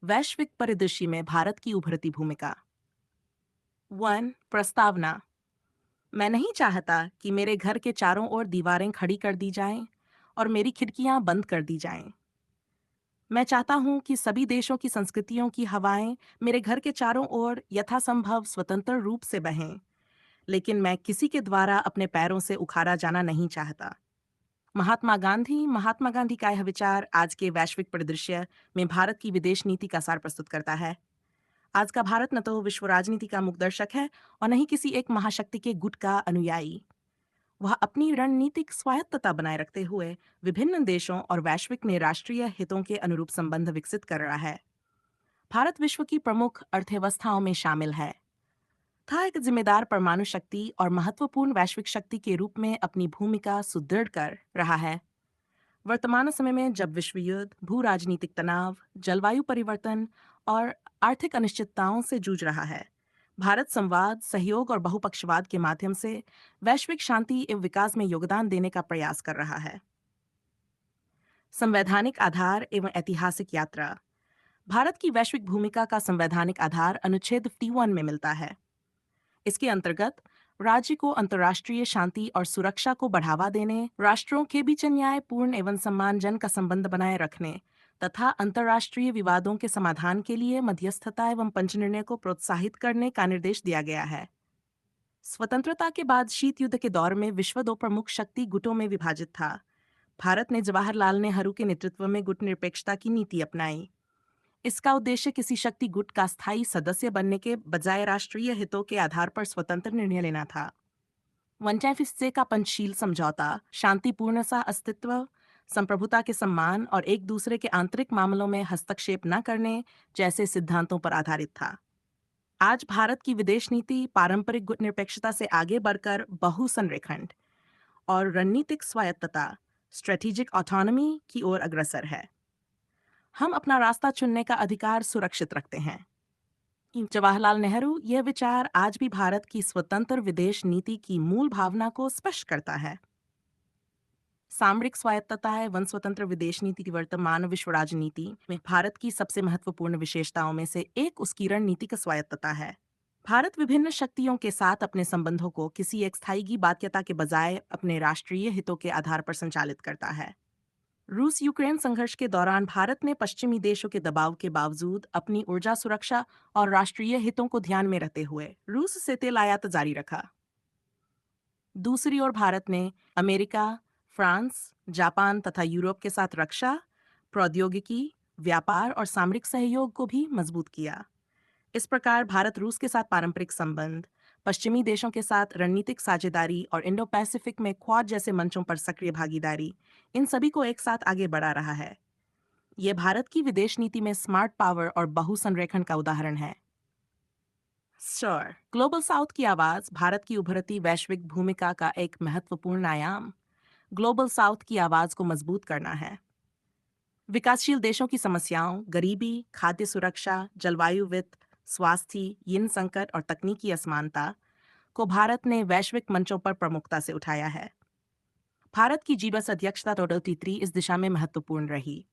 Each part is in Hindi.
वैश्विक परिदृश्य में भारत की उभरती भूमिका। 1 प्रस्तावना। मैं नहीं चाहता कि मेरे घर के चारों ओर दीवारें खड़ी कर दी जाएं और मेरी खिड़कियां बंद कर दी जाएं। मैं चाहता हूं कि सभी देशों की संस्कृतियों की हवाएं मेरे घर के चारों ओर यथासंभव स्वतंत्र रूप से बहें, लेकिन मैं किसी के द्वारा अपने पैरों से उखाड़ा जाना नहीं चाहता। महात्मा गांधी का यह विचार आज के वैश्विक परिदृश्य में भारत की विदेश नीति का सार प्रस्तुत करता है। आज का भारत न तो विश्व राजनीति का मुखदर्शक है और न ही किसी एक महाशक्ति के गुट का अनुयायी। वह अपनी रणनीतिक स्वायत्तता बनाए रखते हुए विभिन्न देशों और वैश्विक ने राष्ट्रीय हितों के अनुरूप संबंध विकसित कर रहा है। भारत विश्व की प्रमुख अर्थव्यवस्थाओं में शामिल है, था एक जिम्मेदार परमाणु शक्ति और महत्वपूर्ण वैश्विक शक्ति के रूप में अपनी भूमिका सुदृढ़ कर रहा है। वर्तमान समय में जब विश्व युद्ध, भू राजनीतिक तनाव, जलवायु परिवर्तन और आर्थिक अनिश्चितताओं से जूझ रहा है, भारत संवाद, सहयोग और बहुपक्षवाद के माध्यम से वैश्विक शांति एवं विकास में योगदान देने का प्रयास कर रहा है। संवैधानिक आधार एवं ऐतिहासिक यात्रा। भारत की वैश्विक भूमिका का संवैधानिक आधार अनुच्छेद 51 में मिलता है। इसके अंतर्गत राज्य को अंतर्राष्ट्रीय शांति और सुरक्षा को बढ़ावा देने, राष्ट्रों के बीच न्यायपूर्ण एवं सम्मानजनक का संबंध बनाए रखने तथा अंतर्राष्ट्रीय विवादों के समाधान के लिए मध्यस्थता एवं पंचनिर्णय को प्रोत्साहित करने का निर्देश दिया गया है। स्वतंत्रता के बाद शीत युद्ध के दौर में विश्व दो प्रमुख शक्ति गुटों में विभाजित था। भारत ने जवाहरलाल नेहरू के नेतृत्व में गुट निरपेक्षता की नीति अपनाई। इसका उद्देश्य किसी शक्ति गुट का स्थायी सदस्य बनने के बजाय राष्ट्रीय हितों के आधार पर स्वतंत्र निर्णय लेना था। वनचाइफिस्से का पंचशील समझौता शांतिपूर्ण सा अस्तित्व, संप्रभुता के सम्मान और एक दूसरे के आंतरिक मामलों में हस्तक्षेप न करने जैसे सिद्धांतों पर आधारित था। आज भारत की विदेश नीति पारंपरिक गुट निरपेक्षता से आगे बढ़कर बहुसंरेखण और रणनीतिक स्वायत्तता स्ट्रेटेजिक ऑटोनॉमी की ओर अग्रसर है। हम अपना रास्ता चुनने का अधिकार सुरक्षित रखते हैं। जवाहरलाल नेहरू यह विचार आज भी भारत की स्वतंत्र विदेश नीति की मूल भावना को स्पष्ट करता है। सामरिक स्वायत्तता एवं स्वतंत्र विदेश नीति की वर्तमान विश्व राजनीति में भारत की सबसे महत्वपूर्ण विशेषताओं में से एक उसकी रणनीतिक स्वायत्तता है। भारत विभिन्न शक्तियों के साथ अपने संबंधों को किसी एक स्थायी बाध्यता के बजाय अपने राष्ट्रीय हितों के आधार पर संचालित करता है। रूस यूक्रेन संघर्ष के दौरान भारत ने पश्चिमी देशों के दबाव के बावजूद अपनी ऊर्जा सुरक्षा और राष्ट्रीय हितों को ध्यान में रखते हुए रूस से तेल आयात जारी रखा। दूसरी ओर भारत ने अमेरिका, फ्रांस, जापान तथा यूरोप के साथ रक्षा, प्रौद्योगिकी, व्यापार और सामरिक सहयोग को भी मजबूत किया। इस प्रकार भारत रूस के साथ पारंपरिक संबंध, पश्चिमी देशों के साथ रणनीतिक साझेदारी और इंडो पैसिफिक में क्वाड जैसे मंचों पर सक्रिय भागीदारी, इन सभी को एक साथ आगे बढ़ा रहा है। ये भारत की विदेश नीति में स्मार्ट पावर और बहुसंरेखण का उदाहरण है। ग्लोबल साउथ की आवाज भारत की उभरती वैश्विक भूमिका का एक महत्वपूर्ण आयाम ग्लोबल साउथ की आवाज को मजबूत करना है। विकासशील देशों की समस्याओं, गरीबी, खाद्य सुरक्षा, जलवायु वित्त, स्वास्थ्य, यिन संकट और तकनीकी असमानता को भारत ने वैश्विक मंचों पर प्रमुखता से उठाया है। भारत की जी20 अध्यक्षता 2023 इस दिशा में महत्वपूर्ण रही।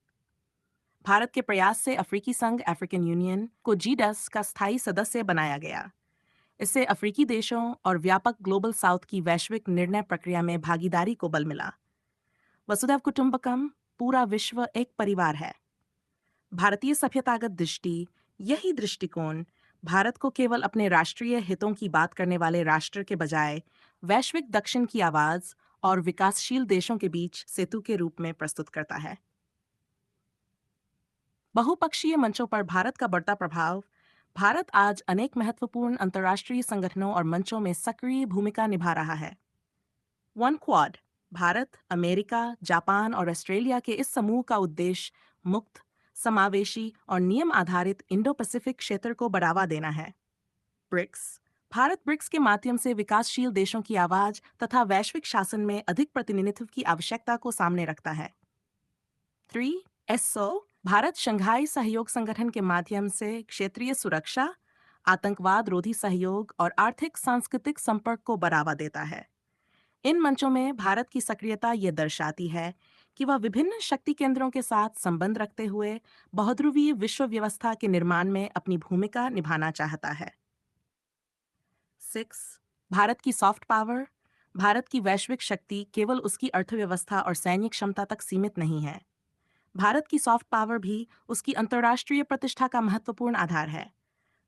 भारत के प्रयास से अफ्रीकी संघ अफ्रीकन यूनियन को जी10 का स्थायी सदस्य बनाया गया। इससे अफ्रीकी देशों और व्यापक ग्लोबल साउथ की वैश्विक निर्णय प्रक्रिया में भागीदारी को बल मिला। वसुधैव कुटुंबकम, पूरा विश्व एक परिवार है। भारतीय सभ्यतागत दृष्टि, यही दृष्टिकोण भारत को केवल अपने राष्ट्रीय हितों की बात करने वाले राष्ट्र के बजाय वैश्विक दक्षिण की आवाज और विकासशील देशों के बीच सेतु के रूप में प्रस्तुत करता है। बहुपक्षीय मंचों पर भारत का बढ़ता प्रभाव। भारत आज अनेक महत्वपूर्ण अंतर्राष्ट्रीय संगठनों और मंचों में सक्रिय भूमिका निभा रहा है। One quad, Bharat, America, Japan और ऑस्ट्रेलिया के इस समूह का उद्देश्य मुक्त, समावेशी और नियम आधारित इंडो पैसिफिक क्षेत्र को बढ़ावा देना है। ब्रिक्स, भारत ब्रिक्स के माध्यम से विकासशील देशों की आवाज तथा वैश्विक शासन में अधिक प्रतिनिधित्व की आवश्यकता को सामने रखता है। 3 एसओ, भारत शंघाई सहयोग संगठन के माध्यम से क्षेत्रीय सुरक्षा, आतंकवाद रोधी सहयोग और आर्थिक सांस्कृतिक संपर्क को बढ़ावा देता है। इन मंचों में भारत की सक्रियता ये दर्शाती है कि वह विभिन्न शक्ति केंद्रों के साथ संबंध रखते हुए बहुध्रुवीय विश्व व्यवस्था के निर्माण में अपनी भूमिका निभाना चाहता है। 6 भारत की सॉफ्ट पावर। भारत की वैश्विक शक्ति केवल उसकी अर्थव्यवस्था और सैन्य क्षमता तक सीमित नहीं है। भारत की सॉफ्ट पावर भी उसकी अंतर्राष्ट्रीय प्रतिष्ठा का महत्वपूर्ण आधार है।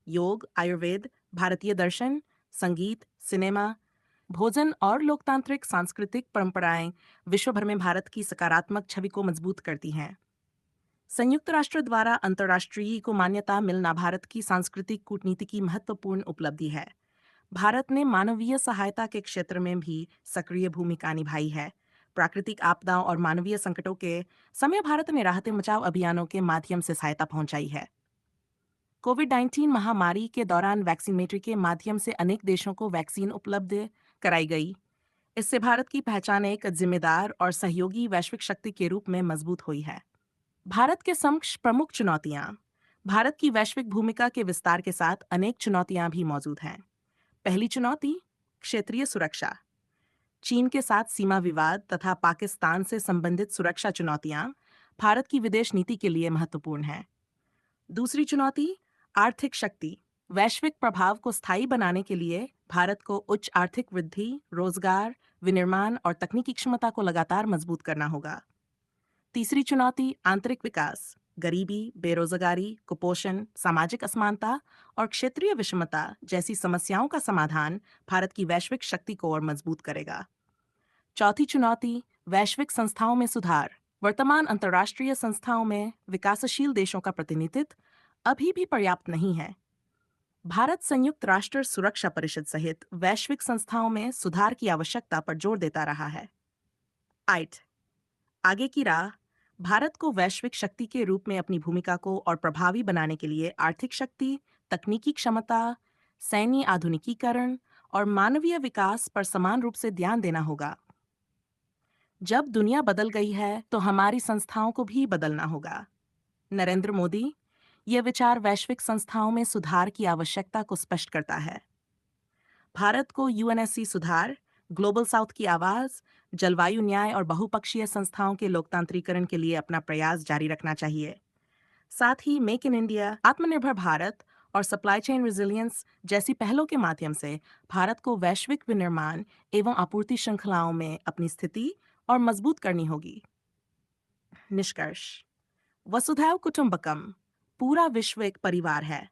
योग, आयुर्वेद, भारतीय दर्शन, संगीत, सिनेमा, भोजन और लोकतांत्रिक सांस्कृतिक परंपराएं विश्व भर में भारत की सकारात्मक छवि को मजबूत करती हैं। संयुक्त राष्ट्र द्वारा अंतर्राष्ट्रीय को मान्यता मिलना भारत की सांस्कृतिक कूटनीति की महत्वपूर्ण उपलब्धि है। भारत ने मानवीय सहायता के क्षेत्र में भी सक्रिय भूमिका निभाई है। प्राकृतिक आपदाओं और मानवीय संकटों के समय भारत ने राहत बचाव अभियानों के माध्यम से सहायता पहुंचाई है। कोविड-19 महामारी के दौरान वैक्सीमेट्री के माध्यम से अनेक देशों को वैक्सीन उपलब्ध कराई गई। इससे भारत की पहचान एक जिम्मेदार और सहयोगी वैश्विक शक्ति के रूप में मजबूत हुई है। भारत के समक्ष प्रमुख चुनौतियां। भारत की वैश्विक भूमिका के विस्तार के साथ अनेक चुनौतियां भी मौजूद हैं। पहली चुनौती, क्षेत्रीय सुरक्षा। चीन के साथ सीमा विवाद तथा पाकिस्तान से संबंधित सुरक्षा चुनौतियां भारत की विदेश नीति के लिए महत्वपूर्ण हैं। दूसरी चुनौती, आर्थिक शक्ति। वैश्विक प्रभाव को स्थायी बनाने के लिए भारत को उच्च आर्थिक वृद्धि, रोजगार, विनिर्माण और तकनीकी क्षमता को लगातार मजबूत करना होगा। तीसरी चुनौती, आंतरिक विकास। गरीबी, बेरोजगारी, कुपोषण, सामाजिक असमानता और क्षेत्रीय विषमता जैसी समस्याओं का समाधान भारत की वैश्विक शक्ति को और मजबूत करेगा। चौथी चुनौती, वैश्विक संस्थाओं में सुधार। वर्तमान अंतर्राष्ट्रीय संस्थाओं में विकासशील देशों का प्रतिनिधित्व अभी भी पर्याप्त नहीं है। भारत संयुक्त राष्ट्र सुरक्षा परिषद सहित वैश्विक संस्थाओं में सुधार की आवश्यकता पर जोर देता रहा है। 8 आगे की राह। भारत को वैश्विक शक्ति के रूप में अपनी भूमिका को और प्रभावी बनाने के लिए आर्थिक शक्ति, तकनीकी क्षमता, सैन्य आधुनिकीकरण और मानवीय विकास पर समान रूप से ध्यान देना होगा। जब दुनिया बदल गई है तो हमारी संस्थाओं को भी बदलना होगा। नरेंद्र मोदी, यह विचार वैश्विक संस्थाओं में सुधार की आवश्यकता को स्पष्ट करता है। भारत को यूएनएससी सुधार, ग्लोबल साउथ की आवाज, जलवायु न्याय और बहुपक्षीय संस्थाओं के लोकतांत्रिकरण के लिए अपना प्रयास जारी रखना चाहिए। साथ ही मेक इन इंडिया, आत्मनिर्भर भारत और सप्लाई चेन रेजिलियंस जैसी पहलों के माध्यम से भारत को वैश्विक विनिर्माण एवं आपूर्ति श्रृंखलाओं में अपनी स्थिति और मजबूत करनी होगी। निष्कर्ष। वसुधैव कुटुंबकम, पूरा विश्व एक परिवार है।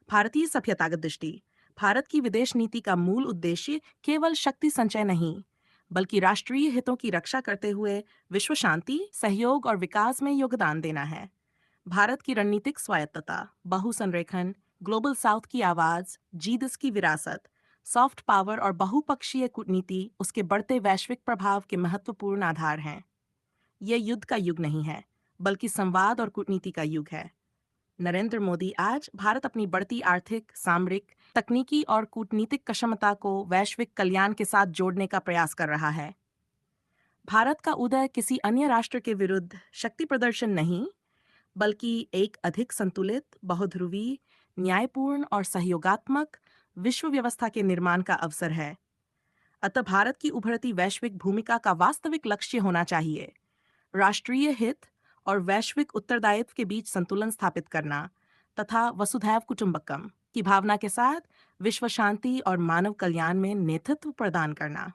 भारतीय सभ्यतागत दृष्टि, भारत की विदेश नीति का मूल उद्देश्य केवल शक्ति संचय नहीं, बल्कि राष्ट्रीय हितों की रक्षा करते हुए विश्व शांति, सहयोग और विकास में योगदान देना है। भारत की रणनीतिक स्वायत्तता, बहुसंरेखन, ग्लोबल साउथ की आवाज, G10 की विरासत, सॉफ्ट पावर और बहुपक्षीय कूटनीति उसके बढ़ते वैश्विक प्रभाव के महत्वपूर्ण आधार हैं। यह युद्ध का युग नहीं है, बल्कि संवाद और कूटनीति का युग है। नरेंद्र मोदी आज भारत अपनी बढ़ती आर्थिक, सामरिक, तकनीकी और कूटनीतिक क्षमता को वैश्विक कल्याण के साथ जोड़ने का प्रयास कर रहा है। भारत का उदय किसी अन्य राष्ट्र के विरुद्ध शक्ति प्रदर्शन नहीं, बल्कि एक अधिक संतुलित, बहुध्रुवी, न्यायपूर्ण और सहयोगात्मक विश्व व्यवस्था के निर्माण का अवसर है। अतः भारत की उभरती वैश्विक भूमिका का वास्तविक लक्ष्य होना चाहिए राष्ट्रीय हित और वैश्विक उत्तरदायित्व के बीच संतुलन स्थापित करना तथा वसुधैव कुटुंबकम की भावना के साथ विश्व शांति और मानव कल्याण में नेतृत्व प्रदान करना।